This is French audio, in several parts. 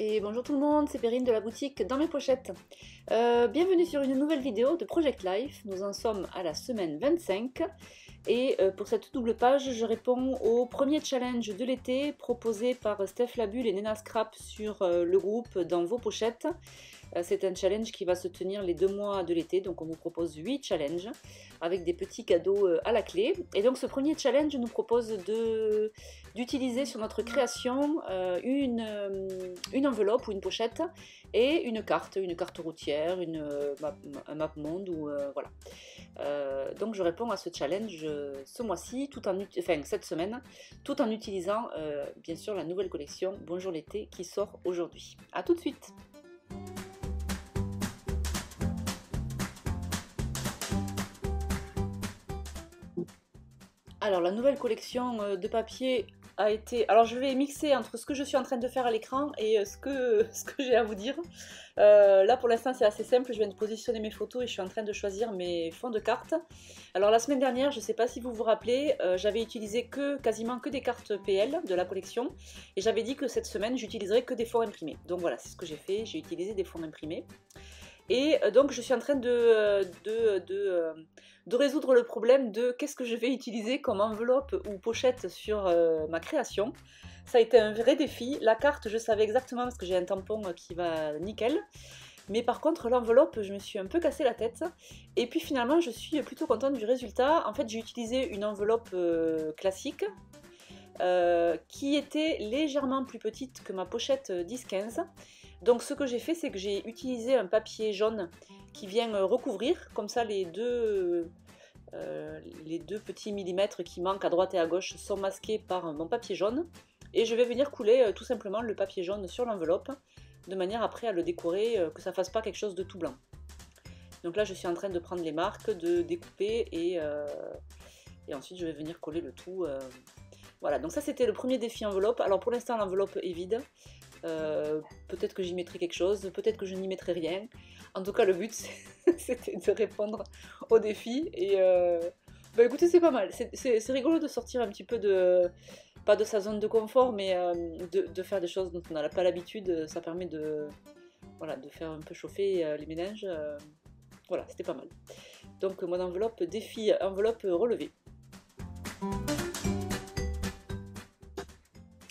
Et bonjour tout le monde, c'est Perrine de la boutique Dans mes pochettes. Bienvenue sur une nouvelle vidéo de Project Life. Nous en sommes à la semaine 25 et pour cette double page, je réponds au premier challenge de l'été proposé par Steph Labulle et Nena Scrap sur le groupe Dans vos pochettes. C'est un challenge qui va se tenir les 2 mois de l'été, donc on vous propose 8 challenges avec des petits cadeaux à la clé. Et donc ce premier challenge nous propose d'utiliser sur notre création une enveloppe ou une pochette et une carte routière, un map monde ou voilà. Donc je réponds à ce challenge ce mois-ci, cette semaine, tout en utilisant bien sûr la nouvelle collection Bonjour l'été qui sort aujourd'hui. A tout de suite. Alors la nouvelle collection de papier a été... Alors je vais mixer entre ce que je suis en train de faire à l'écran et ce que j'ai à vous dire. Là pour l'instant c'est assez simple, je viens de positionner mes photos et je suis en train de choisir mes fonds de cartes. Alors la semaine dernière, je ne sais pas si vous vous rappelez, j'avais utilisé quasiment que des cartes PL de la collection. Et j'avais dit que cette semaine j'utiliserais que des fonds imprimés. Donc voilà, c'est ce que j'ai fait, j'ai utilisé des fonds imprimés. Et donc je suis en train de résoudre le problème de qu'est-ce que je vais utiliser comme enveloppe ou pochette sur ma création. Ça a été un vrai défi. La carte, je savais exactement parce que j'ai un tampon qui va nickel. Mais par contre, l'enveloppe, je me suis un peu cassé la tête. Et puis finalement, je suis plutôt contente du résultat. En fait, j'ai utilisé une enveloppe classique qui était légèrement plus petite que ma pochette 10-15. Donc ce que j'ai fait, c'est que j'ai utilisé un papier jaune qui vient recouvrir, comme ça les deux petits millimètres qui manquent à droite et à gauche sont masqués par mon papier jaune. Et je vais venir couler tout simplement le papier jaune sur l'enveloppe, de manière après à le décorer, que ça fasse pas quelque chose de tout blanc. Donc là je suis en train de prendre les marques, de découper et ensuite je vais venir coller le tout. Voilà, donc ça c'était le premier défi enveloppe. Alors pour l'instant l'enveloppe est vide. Peut-être que j'y mettrai quelque chose, peut-être que je n'y mettrai rien. En tout cas, le but, c'était de répondre au défi. Et bah écoutez, c'est pas mal. C'est rigolo de sortir un petit peu pas de sa zone de confort, mais de faire des choses dont on n'a pas l'habitude. Ça permet de faire un peu chauffer les méninges. Voilà, c'était pas mal. Donc, mon enveloppe défi, enveloppe relevée.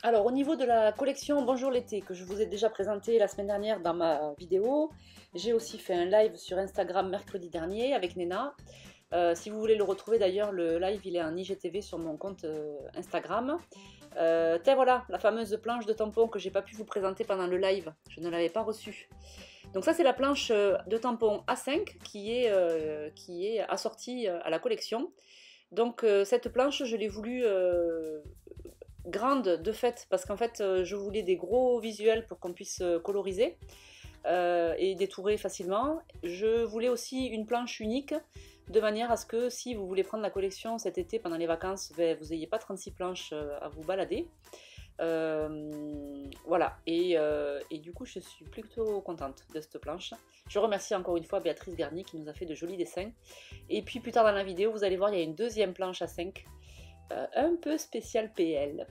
Alors au niveau de la collection Bonjour l'été que je vous ai déjà présenté la semaine dernière dans ma vidéo, j'ai aussi fait un live sur Instagram mercredi dernier avec Nena. Si vous voulez le retrouver d'ailleurs, le live il est en IGTV sur mon compte Instagram. Voilà, la fameuse planche de tampons que j'ai pas pu vous présenter pendant le live, je ne l'avais pas reçue. Donc ça c'est la planche de tampons A5 qui est assortie à la collection. Donc cette planche je l'ai voulu grande de fait parce qu'en fait je voulais des gros visuels pour qu'on puisse coloriser et détourer facilement. Je voulais aussi une planche unique de manière à ce que si vous voulez prendre la collection cet été pendant les vacances, vous n'ayez pas 36 planches à vous balader. Voilà, et du coup je suis plutôt contente de cette planche. Je remercie encore une fois Béatrice Garnier qui nous a fait de jolis dessins. Et puis plus tard dans la vidéo vous allez voir, il y a une deuxième planche à 5 un peu spécial PL.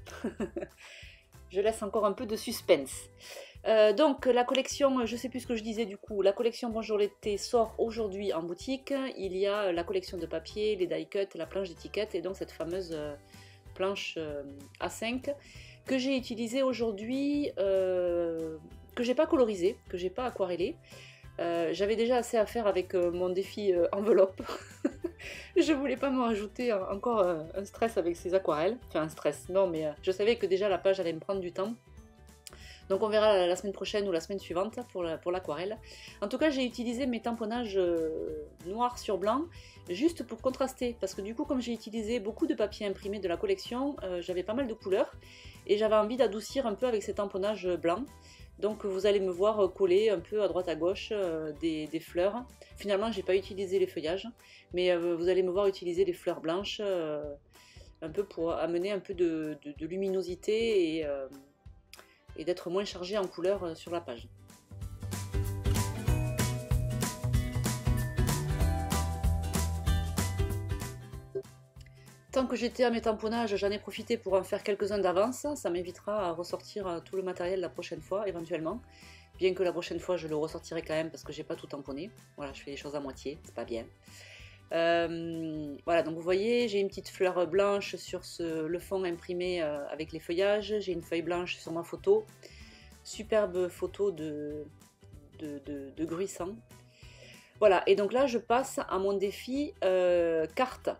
Je laisse encore un peu de suspense. Donc la collection, je sais plus ce que je disais du coup, la collection Bonjour l'été sort aujourd'hui en boutique. Il y a la collection de papier, les die cuts, la planche d'étiquette et donc cette fameuse planche A5 que j'ai utilisée aujourd'hui, que j'ai pas colorisée, que j'ai pas aquarellée. J'avais déjà assez à faire avec mon défi enveloppe. Je voulais pas me rajouter encore un stress avec ces aquarelles. Enfin un stress, non mais je savais que déjà la page allait me prendre du temps. Donc on verra la semaine prochaine ou la semaine suivante pour l'aquarelle. En tout cas j'ai utilisé mes tamponnages noir sur blanc juste pour contraster. Parce que du coup comme j'ai utilisé beaucoup de papier imprimé de la collection, j'avais pas mal de couleurs. Et j'avais envie d'adoucir un peu avec ces tamponnages blancs. Donc vous allez me voir coller un peu à droite à gauche des fleurs. Finalement j'ai pas utilisé les feuillages, mais vous allez me voir utiliser les fleurs blanches un peu pour amener un peu de luminosité et d'être moins chargé en couleurs sur la page. tant que j'étais à mes tamponnages, j'en ai profité pour en faire quelques-uns d'avance. Ça m'évitera à ressortir tout le matériel la prochaine fois, éventuellement. Bien que la prochaine fois, je le ressortirai quand même parce que j'ai pas tout tamponné. Voilà, je fais les choses à moitié, c'est pas bien. Voilà, donc vous voyez, j'ai une petite fleur blanche sur le fond imprimé avec les feuillages. J'ai une feuille blanche sur ma photo. Superbe photo de gruissant. Voilà, et donc là, je passe à mon défi carte.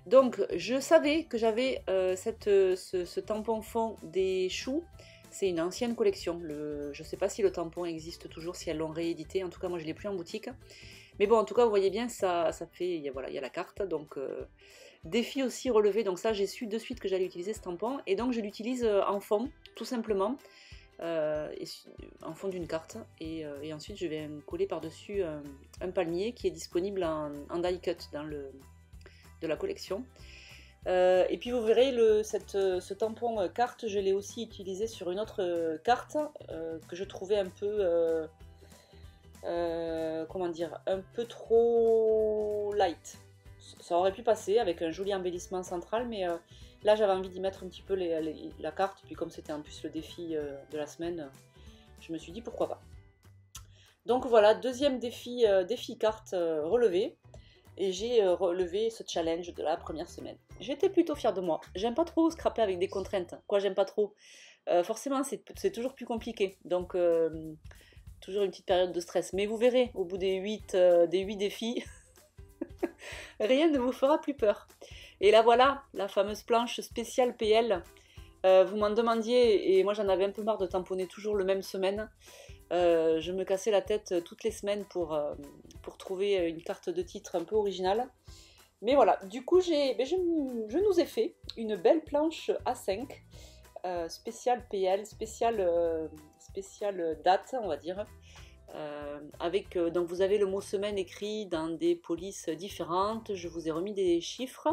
Donc, je savais que j'avais ce tampon fond des choux. C'est une ancienne collection. Je ne sais pas si le tampon existe toujours, si elles l'ont réédité. En tout cas, moi, je ne l'ai plus en boutique. Mais bon, en tout cas, vous voyez bien, ça fait... Voilà, il y a la carte. Donc, défi aussi relevé. Donc ça, j'ai su de suite que j'allais utiliser ce tampon. Et donc, je l'utilise en fond, tout simplement. En fond d'une carte. Et ensuite, je vais coller par-dessus un palmier qui est disponible en die cut de la collection. Et puis vous verrez ce tampon carte, je l'ai aussi utilisé sur une autre carte que je trouvais un peu comment dire, un peu trop light. Ça aurait pu passer avec un joli embellissement central, mais là j'avais envie d'y mettre un petit peu la carte, puis comme c'était en plus le défi de la semaine, je me suis dit pourquoi pas. Donc voilà, deuxième défi carte relevé. Et j'ai relevé ce challenge de la première semaine. J'étais plutôt fière de moi. J'aime pas trop scraper avec des contraintes. Quoi, j'aime pas trop. Forcément, c'est toujours plus compliqué. Donc, toujours une petite période de stress. Mais vous verrez, au bout des 8 défis, rien ne vous fera plus peur. Et là, voilà, la fameuse planche spéciale PL. Vous m'en demandiez, et moi j'en avais un peu marre de tamponner toujours le même semaine. Je me cassais la tête toutes les semaines pour trouver une carte de titre un peu originale. Mais voilà, du coup, je nous ai fait une belle planche A5, spéciale PL, spéciale date, on va dire. Donc vous avez le mot semaine écrit dans des polices différentes. Je vous ai remis des chiffres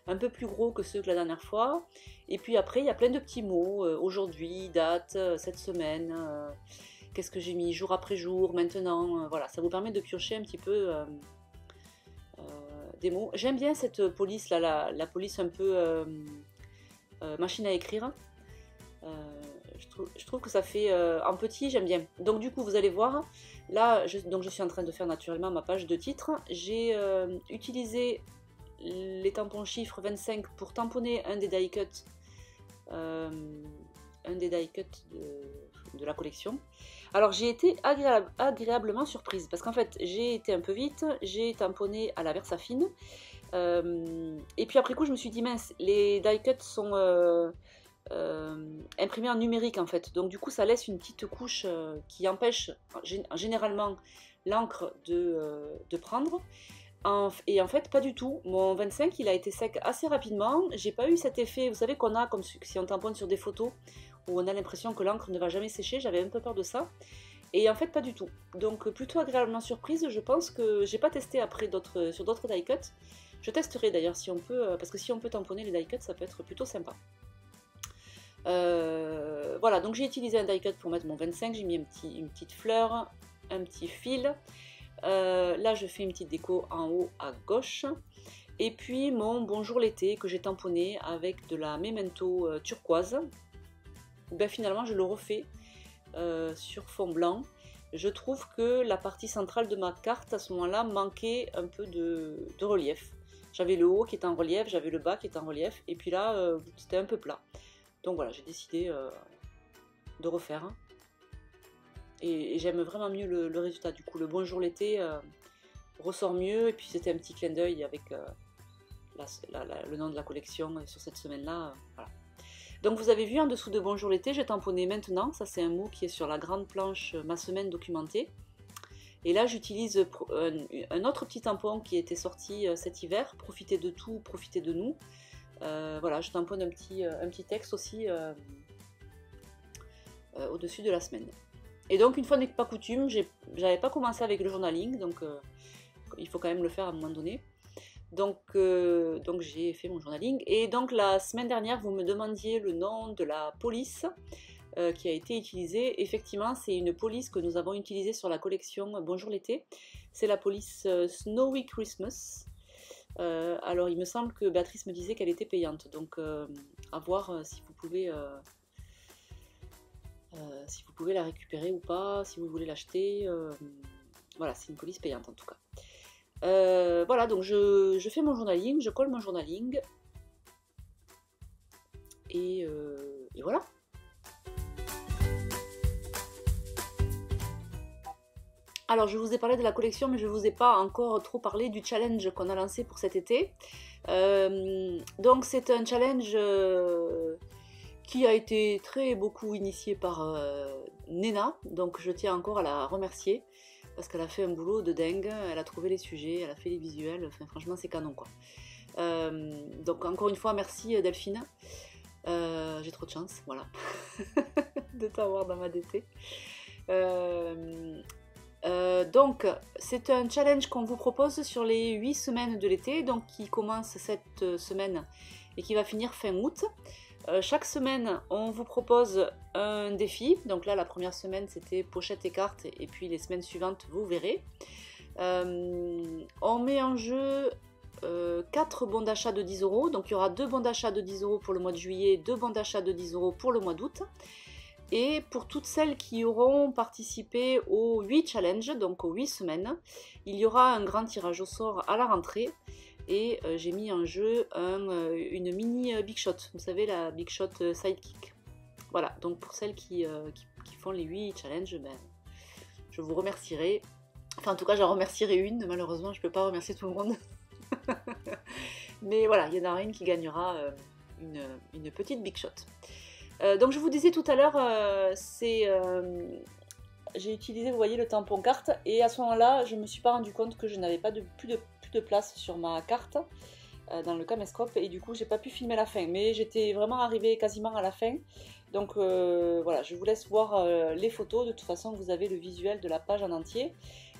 un peu plus gros que ceux de la dernière fois. Et puis après, il y a plein de petits mots. Aujourd'hui, date, cette semaine... Qu'est-ce que j'ai mis jour après jour, maintenant, voilà, ça vous permet de piocher un petit peu des mots. J'aime bien cette police là, la police un peu machine à écrire. Je trouve que ça fait en petit, j'aime bien. Donc du coup, vous allez voir, là, je suis en train de faire naturellement ma page de titre. J'ai utilisé les tampons chiffres 25 pour tamponner un des die cuts. De la collection. Alors j'ai été agréablement surprise parce qu'en fait j'ai été un peu vite, j'ai tamponné à la Versafine et puis après coup je me suis dit mince, les die cuts sont imprimés en numérique en fait, donc du coup ça laisse une petite couche qui empêche généralement l'encre de prendre. Et en fait, pas du tout. Mon 25, il a été sec assez rapidement. J'ai pas eu cet effet, vous savez, qu'on a comme si on tamponne sur des photos où on a l'impression que l'encre ne va jamais sécher. J'avais un peu peur de ça. Et en fait, pas du tout. Donc, plutôt agréablement surprise. Je pense que j'ai pas testé après sur d'autres die cuts. Je testerai d'ailleurs si on peut, parce que si on peut tamponner les die cuts, ça peut être plutôt sympa. Voilà, donc j'ai utilisé un die cut pour mettre mon 25. J'ai mis une petite fleur, un petit fil. Là je fais une petite déco en haut à gauche et puis mon bonjour l'été que j'ai tamponné avec de la memento turquoise. Ben, finalement je le refais sur fond blanc. Je trouve que la partie centrale de ma carte à ce moment là manquait un peu de relief. J'avais le haut qui était en relief, j'avais le bas qui était en relief et puis là c'était un peu plat, donc voilà, j'ai décidé de refaire. Et j'aime vraiment mieux le résultat. Du coup, le bonjour l'été ressort mieux. Et puis c'était un petit clin d'œil avec le nom de la collection sur cette semaine-là. Voilà. Donc vous avez vu en dessous de bonjour l'été, j'ai tamponné maintenant. Ça c'est un mot qui est sur la grande planche ma semaine documentée. Et là j'utilise un autre petit tampon qui était sorti cet hiver. Profitez de tout, profitez de nous. Voilà, je tamponne un petit texte aussi au-dessus de la semaine. Et donc, une fois n'est pas coutume, j'avais pas commencé avec le journaling, donc il faut quand même le faire à un moment donné. Donc j'ai fait mon journaling. Et donc, la semaine dernière, vous me demandiez le nom de la police qui a été utilisée. Effectivement, c'est une police que nous avons utilisée sur la collection Bonjour l'été. C'est la police Snowy Christmas. Alors il me semble que Béatrice me disait qu'elle était payante, donc à voir si vous pouvez la récupérer ou pas, si vous voulez l'acheter. Voilà, c'est une police payante en tout cas. Voilà, donc je fais mon journaling, je colle mon journaling. Et voilà. Alors, je vous ai parlé de la collection, mais je ne vous ai pas encore trop parlé du challenge qu'on a lancé pour cet été. Donc, c'est un challenge qui a été beaucoup initié par Nena. Donc, je tiens encore à la remercier parce qu'elle a fait un boulot de dingue. Elle a trouvé les sujets, elle a fait les visuels. Enfin, franchement, c'est canon, quoi. Donc, encore une fois, merci Delphine. J'ai trop de chance, voilà, de t'avoir dans ma DT. Donc, c'est un challenge qu'on vous propose sur les 8 semaines de l'été, donc qui commence cette semaine et qui va finir fin août. Chaque semaine, on vous propose un défi. Donc là, la première semaine, c'était pochette et cartes, et puis les semaines suivantes, vous verrez. On met en jeu 4 bons d'achat de 10 €. Donc il y aura 2 bons d'achat de 10 € pour le mois de juillet, 2 bons d'achat de 10 € pour le mois d'août. Et pour toutes celles qui auront participé aux 8 challenges, donc aux 8 semaines, il y aura un grand tirage au sort à la rentrée. Et j'ai mis en jeu une mini Big Shot, vous savez, la Big Shot Sidekick. Voilà, donc pour celles qui font les 8 challenges, ben, je vous remercierai. Enfin, en tout cas, j'en remercierai une. Malheureusement, je ne peux pas remercier tout le monde. Mais voilà, il y en a une qui gagnera une petite Big Shot. Donc je vous disais tout à l'heure, j'ai utilisé, vous voyez, le tampon carte, et à ce moment-là, je ne me suis pas rendu compte que je n'avais pas plus de place sur ma carte dans le caméscope, et du coup, j'ai pas pu filmer la fin. Mais j'étais vraiment arrivée quasiment à la fin. Donc voilà, je vous laisse voir les photos. De toute façon, vous avez le visuel de la page en entier.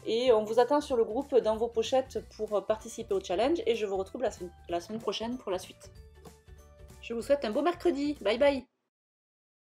Et on vous attend sur le groupe dans vos pochettes pour participer au challenge. Et je vous retrouve la semaine prochaine pour la suite. Je vous souhaite un beau mercredi. Bye bye!